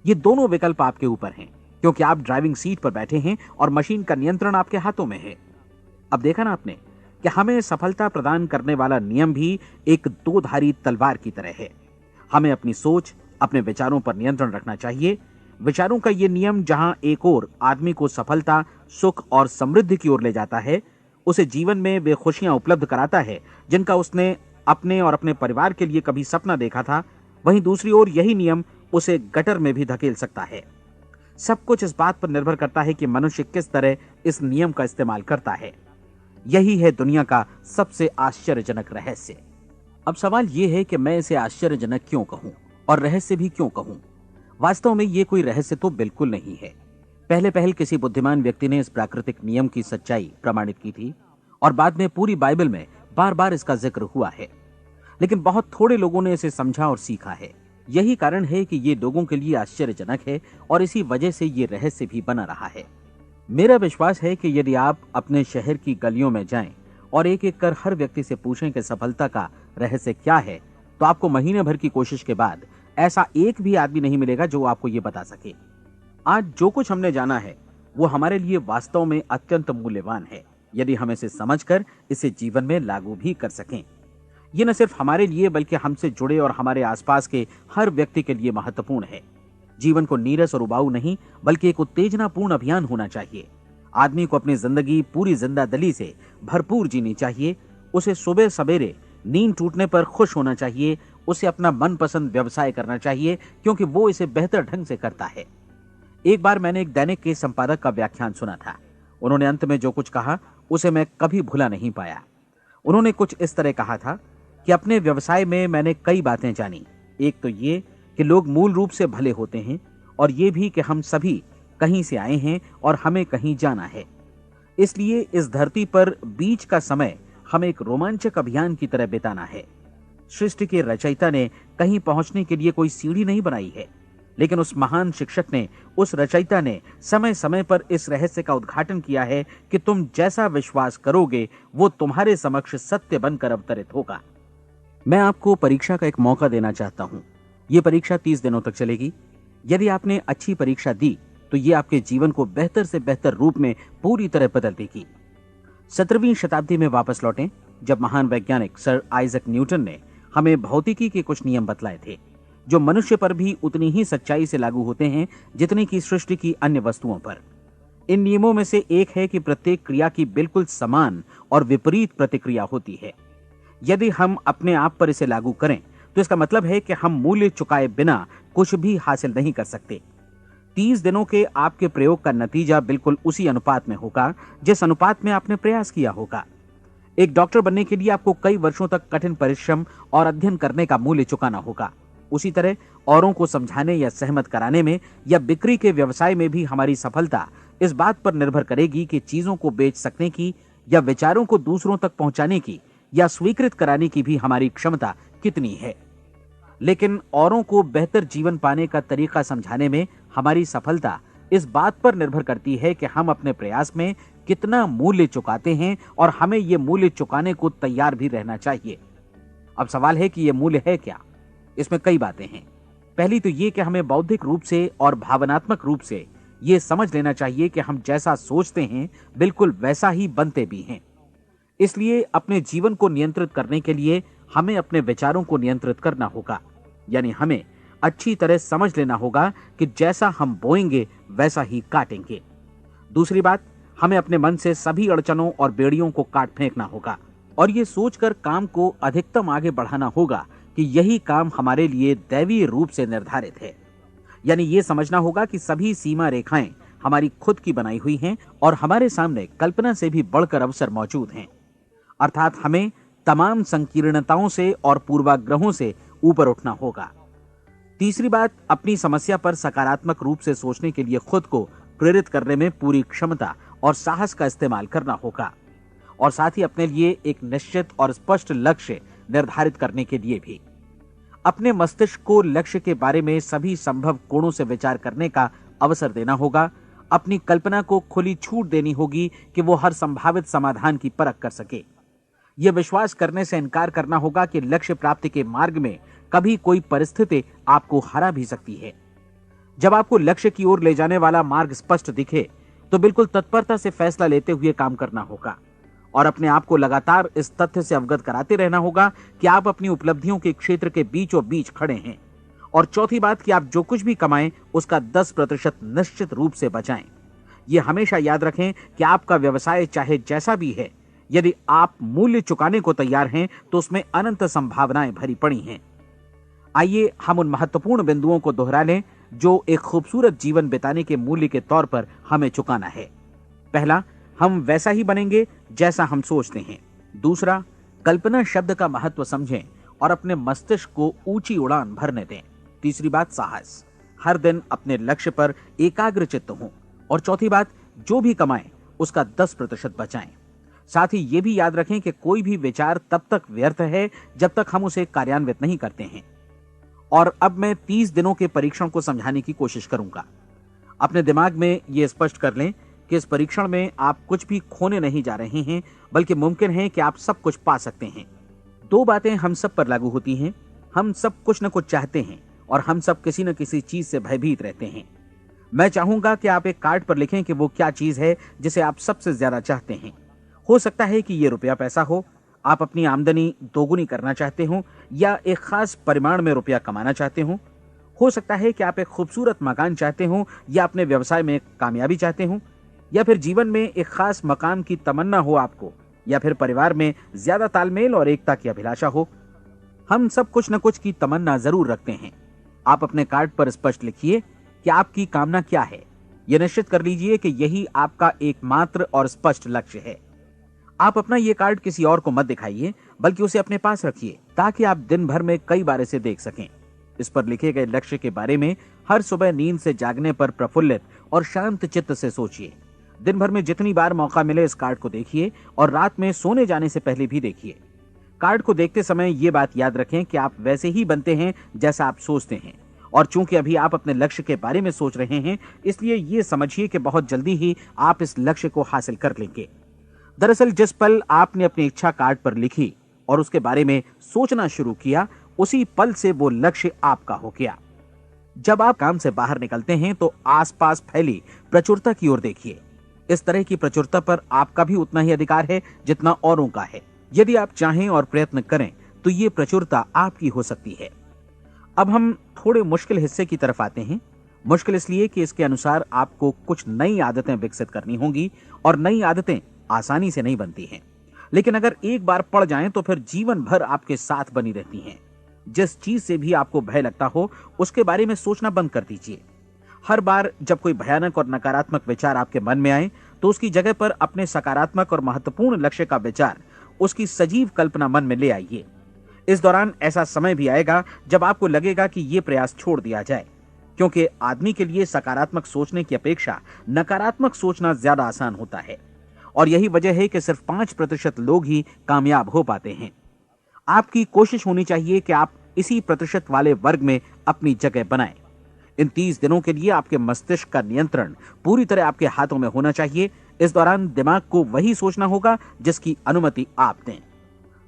ये दोनों विकल्प आपके ऊपर हैं, क्योंकि आप ड्राइविंग सीट पर बैठे हैं और मशीन का नियंत्रण आपके हाथों में है। अब देखा ना आपने कि हमें सफलता प्रदान करने वाला नियम भी एक दो-धारी तलवार की तरह है। हमें अपनी सोच, अपने विचारों पर नियंत्रण रखना चाहिए। विचारों का ये नियम जहां एक ओर आदमी को सफलता, सुख और समृद्धि की ओर ले जाता है, उसे जीवन में वे खुशियां उपलब्ध कराता है जिनका उसने अपने और अपने परिवार के लिए कभी सपना देखा था, वहीं दूसरी ओर यही नियम उसे गटर में भी धकेल सकता है। सब कुछ इस बात पर निर्भर करता है कि मनुष्य किस तरह इस नियम का इस्तेमाल करता है। यही है दुनिया का सबसे आश्चर्यजनक रहस्य। अब सवाल यह है कि मैं इसे आश्चर्यजनक क्यों कहूं और रहस्य भी क्यों कहूं? वास्तव में यह कोई रहस्य तो बिल्कुल नहीं है। पहले पहल किसी बुद्धिमान व्यक्ति ने इस प्राकृतिक नियम की सच्चाई प्रमाणित की थी और बाद में पूरी बाइबल में बार बार इसका जिक्र हुआ है, लेकिन बहुत थोड़े लोगों ने इसे समझा और सीखा है। यही कारण है कि ये लोगों के लिए आश्चर्यजनक है और इसी वजह से ये रहस्य भी बना रहा है। मेरा विश्वास है कि यदि आप अपने शहर की गलियों में जाएं और एक एक कर हर व्यक्ति से पूछें कि सफलता का रहस्य क्या है, तो आपको महीने भर की कोशिश के बाद ऐसा एक भी आदमी नहीं मिलेगा जो आपको ये बता सके। आज जो कुछ हमने जाना है वो हमारे लिए वास्तव में अत्यंत मूल्यवान है, यदि हम इसे समझकर इसे जीवन में लागू भी कर सकें। ये न सिर्फ हमारे लिए बल्कि हमसे जुड़े और हमारे आसपास के हर व्यक्ति के लिए महत्वपूर्ण है। जीवन को नीरस और उबाऊ नहीं बल्कि एक उत्तेजनापूर्ण अभियान होना चाहिए। आदमी को अपनी जिंदगी पूरी जिंदादिली से भरपूर जीनी चाहिए। उसे सुबह सवेरे नींद टूटने पर खुश होना चाहिए। उसे अपना मनपसंद व्यवसाय करना चाहिए क्योंकि वो इसे बेहतर ढंग से करता है। एक बार मैंने एक दैनिक के संपादक का व्याख्यान सुना था। उन्होंने अंत में जो कुछ कहा उसे मैं कभी भुला नहीं पाया। उन्होंने कुछ इस तरह कहा था कि अपने व्यवसाय में मैंने कई बातें जानी। एक तो ये कि लोग मूल रूप से भले होते हैं और ये भी कि हम सभी कहीं से आए हैं और हमें कहीं जाना है। इसलिए इस धरती पर बीच का समय हमें एक रोमांचक अभियान की तरह बिताना है। सृष्टि के रचयिता ने कहीं पहुंचने के लिए कोई सीढ़ी नहीं बनाई है, लेकिन उस महान शिक्षक ने, उस रचयिता ने समय समय पर इस रहस्य का उद्घाटन किया है कि तुम जैसा विश्वास करोगे वो तुम्हारे समक्ष सत्य बनकर अवतरित होगा। मैं आपको परीक्षा का एक मौका देना चाहता हूं। यह परीक्षा 30 दिनों तक चलेगी। यदि आपने अच्छी परीक्षा दी तो ये आपके जीवन को बेहतर से बेहतर रूप में पूरी तरह बदल देगी। 17वीं शताब्दी में वापस लौटें, जब महान वैज्ञानिक सर आइजक न्यूटन ने हमें भौतिकी के कुछ नियम बतलाए थे, जो मनुष्य पर भी उतनी ही सच्चाई से लागू होते हैं जितनी की सृष्टि की अन्य वस्तुओं पर। इन नियमों में से एक है कि प्रत्येक क्रिया की बिल्कुल समान और विपरीत प्रतिक्रिया होती है। यदि हम अपने आप पर इसे लागू करें तो इसका मतलब है कि हम मूल्य चुकाए बिना कुछ भी हासिल नहीं कर सकते। 30 दिनों के आपके प्रयोग का नतीजा बिल्कुल उसी अनुपात में होगा जिस अनुपात में आपने प्रयास किया होगा। एक डॉक्टर बनने के लिए आपको कई वर्षों तक कठिन परिश्रम और अध्ययन करने का मूल्य चुकाना होगा। उसी तरह औरों को समझाने या सहमत कराने में या बिक्री के व्यवसाय में भी हमारी सफलता इस बात पर निर्भर करेगी कि चीजों को बेच सकने की या विचारों को दूसरों तक पहुंचाने की या स्वीकृत कराने की भी हमारी क्षमता कितनी है। लेकिन औरों को बेहतर जीवन पाने का तरीका समझाने में हमारी सफलता इस बात पर निर्भर करती है कि हम अपने प्रयास में कितना मूल्य चुकाते हैं और हमें यह मूल्य चुकाने को तैयार भी रहना चाहिए। अब सवाल है कि यह मूल्य है क्या? इसमें कई बातें हैं। पहली तो यह कि हमें बौद्धिक रूप से और भावनात्मक रूप से यह समझ लेना चाहिए कि हम जैसा सोचते हैं बिल्कुल वैसा ही बनते भी हैं। इसलिए अपने जीवन को नियंत्रित करने के लिए हमें अपने विचारों को नियंत्रित करना होगा। यानी हमें अच्छी तरह समझ लेना होगा कि जैसा हम बोएंगे वैसा ही काटेंगे। दूसरी बात, हमें अपने मन से सभी अड़चनों और बेड़ियों को काट फेंकना होगा और ये सोचकर काम को अधिकतम आगे बढ़ाना होगा कि यही काम हमारे लिए दैवीय रूप से निर्धारित है। यानी ये समझना होगा कि सभी सीमा रेखाएं हमारी खुद की बनाई हुई हैं और हमारे सामने कल्पना से भी बढ़कर अवसर मौजूद हैं। अर्थात हमें तमाम संकीर्णताओं से और पूर्वाग्रहों से ऊपर उठना होगा। तीसरी बात, अपनी समस्या पर सकारात्मक रूप से सोचने के लिए खुद को प्रेरित करने में पूरी क्षमता और साहस का इस्तेमाल करना होगा और साथ ही अपने लिए एक निश्चित और स्पष्ट लक्ष्य निर्धारित करने के लिए भी। अपने मस्तिष्क को लक्ष्य के बारे में सभी संभव कोणों से विचार करने का अवसर देना होगा। अपनी कल्पना को खुली छूट देनी होगी कि वो हर संभावित समाधान की परख कर सके। यह विश्वास करने से इनकार करना होगा कि लक्ष्य प्राप्ति के मार्ग में कभी कोई परिस्थिति आपको हरा भी सकती है। जब आपको लक्ष्य की ओर ले जाने वाला मार्ग स्पष्ट दिखे तो बिल्कुल तत्परता से फैसला लेते हुए काम करना होगा और अपने आप को लगातार इस तथ्य से अवगत कराते रहना होगा कि आप अपनी उपलब्धियों के क्षेत्र के बीचों बीच खड़े हैं। और चौथी बात कि आप जो कुछ भी कमाएं उसका 10% निश्चित रूप से बचाएं। यह हमेशा याद रखें कि आपका व्यवसाय चाहे जैसा भी है, यदि आप मूल्य चुकाने को तैयार हैं तो उसमें अनंत संभावनाएं भरी पड़ी हैं। आइए हम उन महत्वपूर्ण बिंदुओं को दोहरा लें जो एक खूबसूरत जीवन बिताने के मूल्य के तौर पर हमें चुकाना है। पहला, हम वैसा ही बनेंगे जैसा हम सोचते हैं। दूसरा, कल्पना शब्द का महत्व समझें और अपने मस्तिष्क को ऊंची उड़ान भरने दें। तीसरी बात, साहस, हर दिन अपने लक्ष्य पर एकाग्र चित्त हों। और चौथी बात, जो भी कमाएं उसका 10% बचाएं। साथ ही ये भी याद रखें कि कोई भी विचार तब तक व्यर्थ है जब तक हम उसे कार्यान्वित नहीं करते हैं। और अब मैं 30 दिनों के परीक्षण को समझाने की कोशिश करूंगा। अपने दिमाग में यह स्पष्ट कर लें कि इस परीक्षण में आप कुछ भी खोने नहीं जा रहे हैं, बल्कि मुमकिन है कि आप सब कुछ पा सकते हैं। 2 बातें हम सब पर लागू होती हैं। हम सब कुछ न कुछ चाहते हैं और हम सब किसी न किसी चीज से भयभीत रहते हैं। मैं चाहूंगा कि आप एक कार्ड पर लिखें कि वो क्या चीज है जिसे आप सबसे ज्यादा चाहते हैं। हो सकता है कि ये रुपया पैसा हो, आप अपनी आमदनी दोगुनी करना चाहते हो, या एक खास परिमाण में रुपया कमाना चाहते हो सकता है कि आप एक खूबसूरत मकान चाहते हो, या अपने व्यवसाय में कामयाबी चाहते हो, या फिर जीवन में एक खास मकाम की तमन्ना हो आपको, या फिर परिवार में ज्यादा तालमेल और एकता की अभिलाषा हो। हम सब कुछ न कुछ की तमन्ना जरूर रखते हैं। आप अपने कार्ड पर स्पष्ट लिखिए कि आपकी कामना क्या है। यह निश्चित कर लीजिए कि यही आपका एकमात्र और स्पष्ट लक्ष्य है। आप अपना ये कार्ड किसी और को मत दिखाइए, बल्कि उसे अपने पास रखिए ताकि आप दिन भर में कई बार इसे देख सकें। इस पर लिखे गए लक्ष्य के बारे में हर सुबह नींद से जागने पर प्रफुल्लित और शांत चित्त से सोचिए। दिन भर में जितनी बार मौका मिले इस कार्ड को देखिए और रात में सोने जाने से पहले भी देखिए। कार्ड को देखते समय ये बात याद रखें कि आप वैसे ही बनते हैं जैसा आप सोचते हैं। और चूंकि अभी आप अपने लक्ष्य के बारे में सोच रहे हैं, इसलिए ये समझिए कि बहुत जल्दी ही आप इस लक्ष्य को हासिल कर लेंगे। दरअसल जिस पल आपने अपनी इच्छा कार्ड पर लिखी और उसके बारे में सोचना शुरू किया, उसी पल से वो लक्ष्य आपका हो गया। जब आप काम से बाहर निकलते हैं तो आसपास फैली प्रचुरता की ओर देखिए। इस तरह की प्रचुरता पर आपका भी उतना ही अधिकार है जितना औरों का है। यदि आप चाहें और प्रयत्न करें तो ये प्रचुरता आपकी हो सकती है। अब हम थोड़े मुश्किल हिस्से की तरफ आते हैं। मुश्किल इसलिए कि इसके अनुसार आपको कुछ नई आदतें विकसित करनी होंगी और नई आदतें आसानी से नहीं बनती हैं, लेकिन अगर एक बार पड़ जाएं तो फिर जीवन भर आपके साथ बनी रहती हैं। जिस चीज से भी आपको भय लगता हो उसके बारे में सोचना बंद कर दीजिए। हर बार जब कोई भयानक और नकारात्मक विचार आपके मन में आए तो उसकी जगह पर अपने सकारात्मक और महत्वपूर्ण लक्ष्य का विचार, उसकी सजीव कल्पना मन में ले आइए। इस दौरान ऐसा समय भी आएगा जब आपको लगेगा कि ये प्रयास छोड़ दिया जाए, क्योंकि आदमी के लिए सकारात्मक सोचने की अपेक्षा नकारात्मक सोचना ज्यादा आसान होता है। और यही वजह है कि सिर्फ 5% लोग ही कामयाब हो पाते हैं। आपकी कोशिश होनी चाहिए कि आप इसी प्रतिशत वाले वर्ग में अपनी जगह बनाएं। इन 30 दिनों के लिए आपके मस्तिष्क का नियंत्रण पूरी तरह आपके हाथों में होना चाहिए। इस दौरान दिमाग को वही सोचना होगा जिसकी अनुमति आप दें।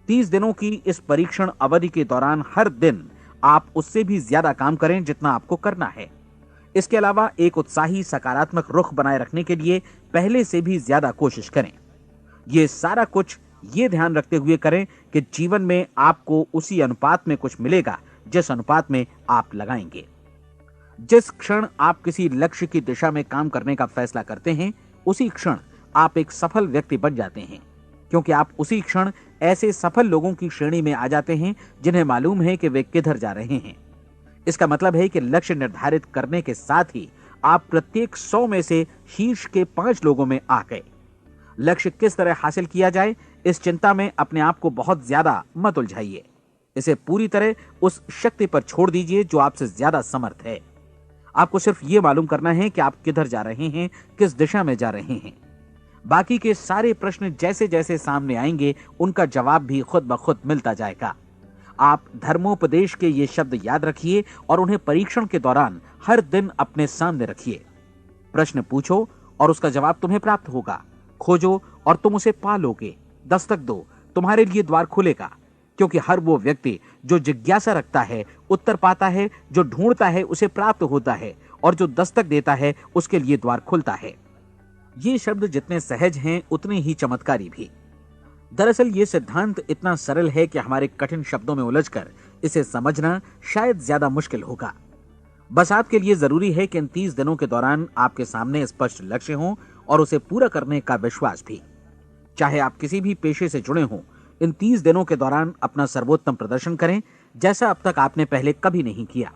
30 दिनों की इस परीक्षण अवधि के दौरान हर दिन आप उससे भी ज्यादा काम करें जितना आपको करना है। इसके अलावा एक उत्साही सकारात्मक रुख बनाए रखने के लिए पहले से भी ज्यादा कोशिश करें। ये सारा कुछ ये ध्यान रखते हुए करें कि जीवन में आपको उसी अनुपात में कुछ मिलेगा जिस अनुपात में आप लगाएंगे। जिस क्षण आप किसी लक्ष्य की दिशा में काम करने का फैसला करते हैं, उसी क्षण आप एक सफल व्यक्ति बन जाते हैं, क्योंकि आप उसी क्षण ऐसे सफल लोगों की श्रेणी में आ जाते हैं जिन्हें मालूम है कि वे किधर जा रहे हैं। इसका मतलब है कि लक्ष्य निर्धारित करने के साथ ही आप प्रत्येक 100 में से शीर्ष के 5 लोगों में आ गए। लक्ष्य किस तरह हासिल किया जाए, इस चिंता में अपने आप को बहुत ज्यादा मत उलझाइए। इसे पूरी तरह उस शक्ति पर छोड़ दीजिए जो आपसे ज्यादा समर्थ है। आपको सिर्फ ये मालूम करना है कि आप किधर जा रहे हैं, किस दिशा में जा रहे हैं। बाकी के सारे प्रश्न जैसे जैसे सामने आएंगे उनका जवाब भी खुद ब खुद मिलता जाएगा। आप धर्मोपदेश के ये शब्द याद रखिए और उन्हें परीक्षण के दौरान हर दिन अपने सामने रखिए। प्रश्न पूछो और उसका जवाब तुम्हें प्राप्त होगा। खोजो और तुम उसे पा लोगे। दस्तक दो, तुम्हारे लिए द्वार खुलेगा, क्योंकि हर वो व्यक्ति जो जिज्ञासा रखता है उत्तर पाता है, जो ढूंढता है उसे प्राप्त होता है, और जो दस्तक देता है उसके लिए द्वार खुलता है। ये शब्द जितने सहज हैं उतने ही चमत्कारी भी। दरअसल ये सिद्धांत इतना सरल है कि हमारे कठिन शब्दों में उलझकर इसे समझना शायद ज्यादा मुश्किल होगा। बस आपके लिए जरूरी है कि इन 30 दिनों के दौरान आपके सामने स्पष्ट लक्ष्य हो और उसे पूरा करने का विश्वास भी। चाहे आप किसी भी पेशे से जुड़े हों, इन 30 दिनों के दौरान अपना सर्वोत्तम प्रदर्शन करें, जैसा अब तक आपने पहले कभी नहीं किया।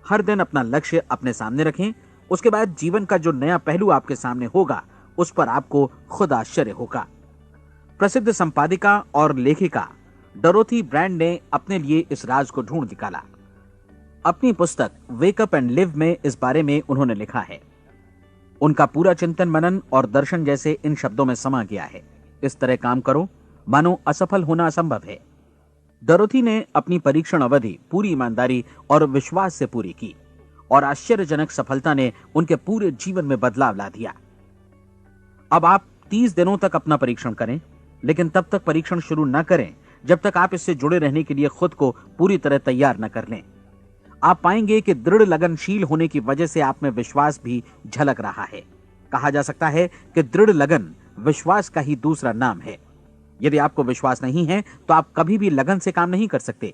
हर दिन अपना लक्ष्य अपने सामने रखें। उसके बाद जीवन का जो नया पहलू आपके सामने होगा उस पर आपको खुद आश्चर्य होगा। प्रसिद्ध संपादिका और लेखिका डोरोथी ब्रैंड ने अपने लिए इस राज को ढूंढ निकाला। अपनी पुस्तक वेक अप एंड लिव में इस बारे में उन्होंने लिखा है। उनका पूरा चिंतन मनन और दर्शन जैसे इन शब्दों में समा गया है। इस तरह काम करो मानो असफल होना असंभव है। डोरोथी ने अपनी परीक्षण अवधि पूरी ईमानदारी और विश्वास से पूरी की और आश्चर्यजनक सफलता ने उनके पूरे जीवन में बदलाव ला दिया। अब आप 30 दिनों तक अपना परीक्षण करें, लेकिन तब तक परीक्षण शुरू न करें जब तक आप इससे जुड़े रहने के लिए खुद को पूरी तरह तैयार न कर लें। आप पाएंगे कि दृढ़ लगनशील होने की वजह से आप में विश्वास भी झलक रहा है। कहा जा सकता है कि दृढ़ लगन विश्वास का ही दूसरा नाम है। यदि आपको विश्वास नहीं है तो आप कभी भी लगन से काम नहीं कर सकते।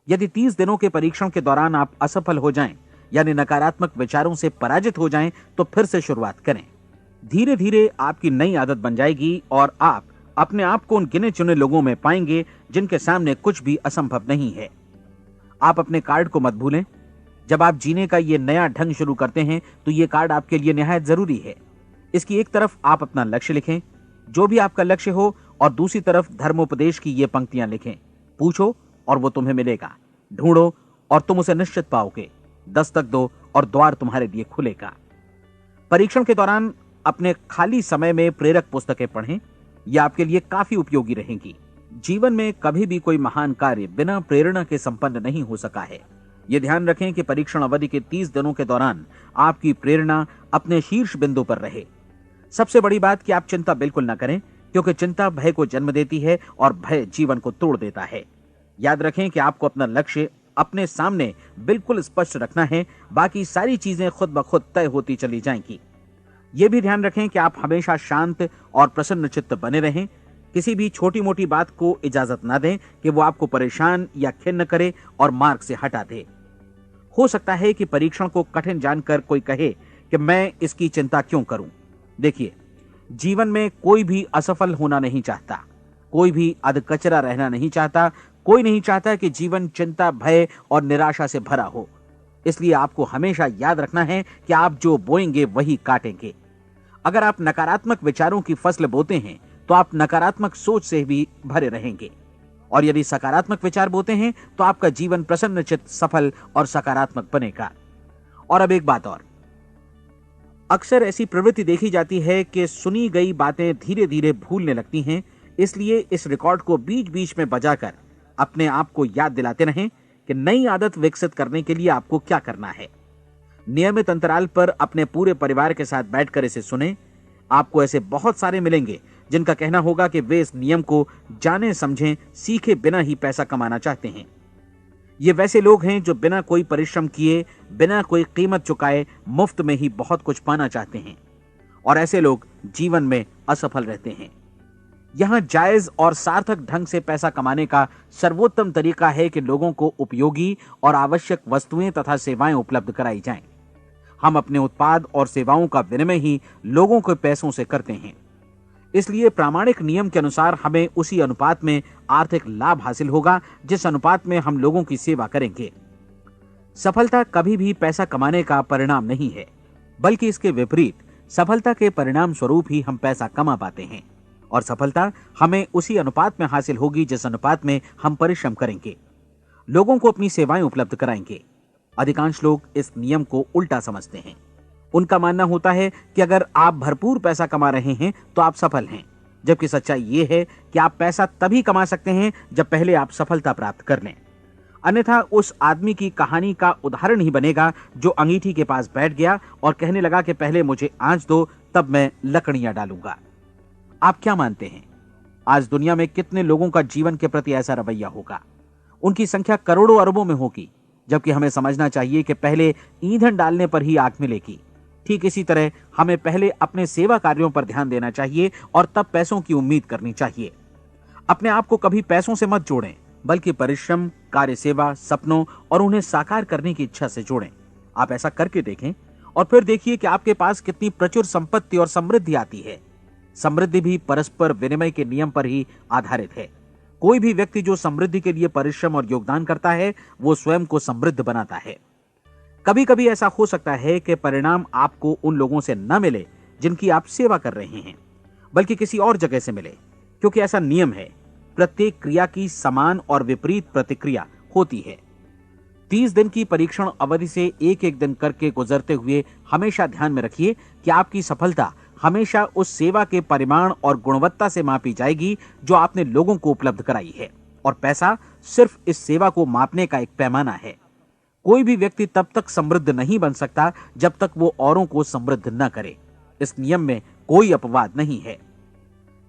यदि 30 दिनों के परीक्षण के दौरान आप असफल हो जाएं, यानी नकारात्मक विचारों से पराजित हो जाएं, तो फिर से शुरुआत करें। धीरे धीरे आपकी नई आदत बन जाएगी और आप अपने आप को उन गिने चुने लोगों में पाएंगे जिनके सामने कुछ भी असंभव नहीं है। आप अपने कार्ड को मत भूलें। जब आप जीने का ये नया ढंग शुरू करते हैं तो ये कार्ड आपके लिए निहायत जरूरी है। इसकी एक तरफ आप अपना लक्ष्य लिखें, जो भी आपका लक्ष्य हो, और दूसरी तरफ धर्मोपदेश की ये पंक्तियां लिखें। पूछो और वो तुम्हें मिलेगा, ढूंढो और तुम उसे निश्चित पाओगे, दस्तक दो और द्वार तुम्हारे लिए खुलेगा। परीक्षण के दौरान अपने खाली समय में प्रेरक पुस्तकें पढ़ें। यह आपके लिए काफी उपयोगी रहेंगी। जीवन में कभी भी कोई महान कार्य बिना प्रेरणा के संपन्न नहीं हो सका है। यह ध्यान रखें कि परीक्षण अवधि के 30 दिनों के दौरान आपकी प्रेरणा अपने शीर्ष बिंदु पर रहे। सबसे बड़ी बात कि आप चिंता बिल्कुल न करें, क्योंकि चिंता भय को जन्म देती है और भय जीवन को तोड़ देता है। याद रखें कि आपको अपना लक्ष्य अपने सामने बिल्कुल स्पष्ट रखना है, बाकी सारी चीजें खुद ब खुद तय होती चली जाएंगी। यह भी ध्यान रखें कि आप हमेशा शांत और प्रसन्न चित्त बने रहें। किसी भी छोटी मोटी बात को इजाजत ना दें कि वो आपको परेशान या खिन्न करे और मार्ग से हटा दे। हो सकता है कि परीक्षण को कठिन जानकर कोई कहे कि मैं इसकी चिंता क्यों करूं। देखिए, जीवन में कोई भी असफल होना नहीं चाहता, कोई भी अधकचरा रहना नहीं चाहता, कोई नहीं चाहता कि जीवन चिंता, भय और निराशा से भरा हो। इसलिए आपको हमेशा याद रखना है कि आप जो बोएंगे वही काटेंगे। अगर आप नकारात्मक विचारों की फसल बोते हैं तो आप नकारात्मक सोच से भी भरे रहेंगे, और यदि सकारात्मक विचार बोते हैं तो आपका जीवन प्रसन्नचित्त, सफल और सकारात्मक बनेगा। और अब एक बात और, अक्सर ऐसी प्रवृत्ति देखी जाती है कि सुनी गई बातें धीरे धीरे भूलने लगती हैं। इसलिए इस रिकॉर्ड को बीच बीच में बजाकर अपने आप को याद दिलाते रहें कि नई आदत विकसित करने के लिए आपको क्या करना है। नियमित अंतराल पर अपने पूरे परिवार के साथ बैठकर इसे सुनें। आपको ऐसे बहुत सारे मिलेंगे जिनका कहना होगा कि वे इस नियम को जाने समझें सीखे बिना ही पैसा कमाना चाहते हैं। ये वैसे लोग हैं जो बिना कोई परिश्रम किए, बिना कोई कीमत चुकाए मुफ्त में ही बहुत कुछ पाना चाहते हैं, और ऐसे लोग जीवन में असफल रहते हैं। यहां जायज और सार्थक ढंग से पैसा कमाने का सर्वोत्तम तरीका है कि लोगों को उपयोगी और आवश्यक वस्तुएं तथा सेवाएं उपलब्ध कराई जाएं। हम अपने उत्पाद और सेवाओं का विनिमय ही लोगों के पैसों से करते हैं। इसलिए प्रामाणिक नियम के अनुसार हमें उसी अनुपात में आर्थिक लाभ हासिल होगा जिस अनुपात में हम लोगों की सेवा करेंगे। सफलता कभी भी पैसा कमाने का परिणाम नहीं है, बल्कि इसके विपरीत सफलता के परिणाम स्वरूप ही हम पैसा कमा पाते हैं, और सफलता हमें उसी अनुपात में हासिल होगी जिस अनुपात में हम परिश्रम करेंगे, लोगों को अपनी सेवाएं उपलब्ध कराएंगे। अधिकांश लोग इस नियम को उल्टा समझते हैं। उनका मानना होता है कि अगर आप भरपूर पैसा कमा रहे हैं तो आप सफल हैं, जबकि सच्चाई ये है कि आप पैसा तभी कमा सकते हैं जब पहले आप सफलता प्राप्त कर लें। अन्यथा उस आदमी की कहानी का उदाहरण ही बनेगा जो अंगीठी के पास बैठ गया और कहने लगा कि पहले मुझे आंच दो, तब मैं लकड़ियां डालूंगा। आप क्या मानते हैं, आज दुनिया में कितने लोगों का जीवन के प्रति ऐसा रवैया होगा? उनकी संख्या करोड़ों अरबों में होगी, जबकि हमें समझना चाहिए कि पहले ईंधन डालने पर ही आग मिलेगी। ठीक इसी तरह हमें पहले अपने सेवा कार्यों पर ध्यान देना चाहिए और तब पैसों की उम्मीद करनी चाहिए। अपने आप को कभी पैसों से मत जोड़ें, बल्कि परिश्रम, कार्य सेवा, सपनों और उन्हें साकार करने की इच्छा से जोड़ें। आप ऐसा करके देखें और फिर देखिए कि आपके पास कितनी प्रचुर संपत्ति और समृद्धि आती है। समृद्धि भी परस्पर विनिमय के नियम पर ही आधारित है। कोई भी व्यक्ति जो समृद्धि के लिए परिश्रम और योगदान करता है, वो स्वयं को समृद्ध बनाता है। कभी कभी ऐसा हो सकता है कि परिणाम आपको उन लोगों से न मिले जिनकी आप सेवा कर रहे हैं, बल्कि किसी और जगह से मिले, क्योंकि ऐसा नियम है, प्रत्येक क्रिया की समान और विपरीत प्रतिक्रिया होती है। 30 दिन की परीक्षण अवधि से एक एक दिन करके गुजरते हुए हमेशा ध्यान में रखिए कि आपकी सफलता हमेशा उस सेवा के परिमाण और गुणवत्ता से मापी जाएगी जो आपने लोगों को उपलब्ध कराई है, और पैसा सिर्फ इस सेवा को मापने का एक पैमाना है। कोई भी व्यक्ति तब तक समृद्ध नहीं बन सकता जब तक वो औरों को समृद्ध न करे। इस नियम में कोई अपवाद नहीं है।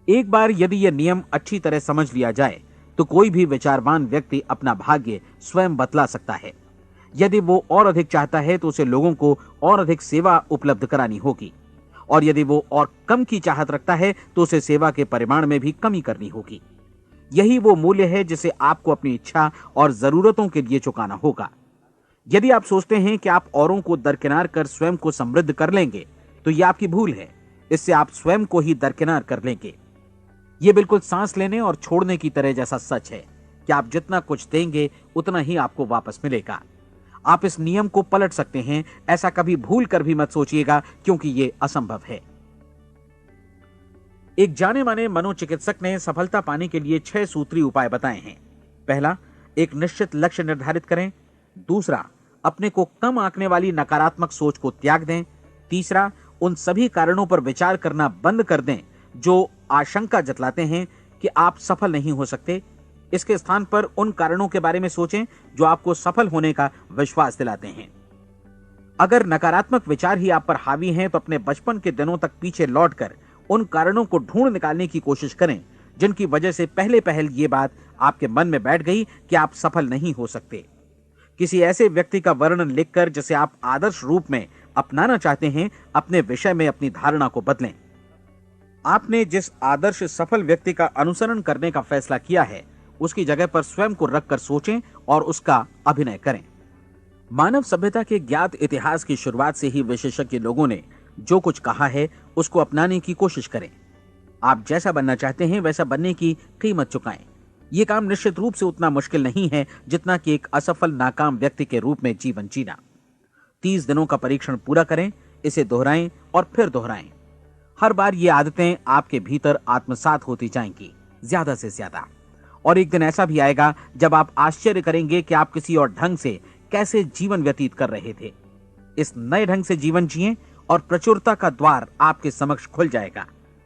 एक बार यदि यह नियम अच्छी तरह समझ लिया जाए तो कोई भी विचारवान व्यक्ति अपना भाग्य स्वयं बतला सकता है। यदि वो और अधिक चाहता है तो उसे लोगों को और अधिक सेवा उपलब्ध करानी होगी, और यदि वो और कम की चाहत रखता है तो उसे सेवा के परिमाण में भी कमी करनी होगी। यही वो मूल्य है जिसे आपको अपनी इच्छा और जरूरतों के लिए चुकाना होगा। यदि आप सोचते हैं कि आप औरों को दरकिनार कर स्वयं को समृद्ध कर लेंगे तो यह आपकी भूल है। इससे आप स्वयं को ही दरकिनार कर लेंगे। यह बिल्कुल सांस लेने और छोड़ने की तरह जैसा सच है कि आप जितना कुछ देंगे उतना ही आपको वापस मिलेगा। आप इस नियम को पलट सकते हैं, ऐसा कभी भूल कर भी मत सोचिएगा, क्योंकि यह असंभव है। एक जाने माने मनोचिकित्सक ने सफलता पाने के लिए 6 सूत्री उपाय बताए हैं। पहला, एक निश्चित लक्ष्य निर्धारित करें। दूसरा, अपने को कम आंकने वाली नकारात्मक सोच को त्याग दें। तीसरा, उन सभी कारणों पर विचार करना बंद कर दें जो आशंका जतलाते हैं कि आप सफल नहीं हो सकते। इसके स्थान पर उन कारणों के बारे में सोचें जो आपको सफल होने का विश्वास दिलाते हैं। अगर नकारात्मक विचार ही आप पर हावी हैं तो अपने बचपन के दिनों तक पीछे लौटकर उन कारणों को ढूंढ निकालने की कोशिश करें जिनकी वजह से पहले पहल ये बात आपके मन में बैठ गई कि आप सफल नहीं हो सकते। किसी ऐसे व्यक्ति का वर्णन लिखकर जिसे आप आदर्श रूप में अपनाना चाहते हैं, अपने विषय में अपनी धारणा को बदलें। आपने जिस आदर्श सफल व्यक्ति का अनुसरण करने का फैसला किया है, उसकी जगह पर स्वयं को रखकर सोचें और उसका अभिनय करें। मानव सभ्यता के ज्ञात इतिहास की शुरुआत से ही विशेषज्ञ लोगों ने जो कुछ कहा है उसको अपनाने की कोशिश करें। आप जैसा बनना चाहते हैं वैसा बनने की कीमत चुकाएं। यह काम निश्चित रूप से उतना मुश्किल नहीं है जितना कि एक असफल नाकाम व्यक्ति के रूप में जीवन जीना। 30 दिनों का परीक्षण पूरा करें, इसे दोहराएं और फिर दोहराएं। हर बार ये आदतें आपके भीतर आत्मसात होती जाएंगी, ज्यादा से ज्यादा। और एक दिन ऐसा भी आएगा जब आप आश्चर्य करेंगे कि आप किसी और ढंग से कैसे जीवन व्यतीत कर रहे थे। इस नए ढंग से जीवन जिएं और प्रचुरता का द्वार आपके समक्ष खुल जाएगा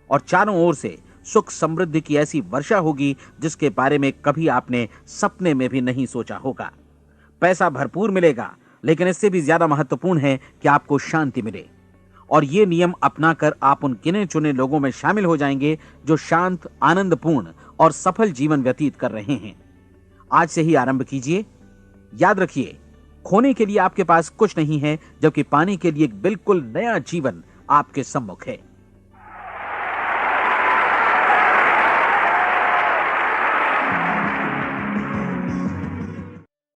और चारों ओर से सुख समृद्धि की ऐसी वर्षा होगी जिसके बारे में कभी आपने सपने में भी नहीं सोचा होगा। पैसा भरपूर मिलेगा, लेकिन इससे भी ज्यादा महत्वपूर्ण है कि आपको शांति मिले। और ये नियम अपनाकर आप उन गिने चुने लोगों में शामिल हो जाएंगे जो शांत, आनंदपूर्ण और सफल जीवन व्यतीत कर रहे हैं। आज से ही आरंभ कीजिए। याद रखिए, खोने के लिए आपके पास कुछ नहीं है, जबकि पाने के लिए एक बिल्कुल नया जीवन आपके सम्मुख है।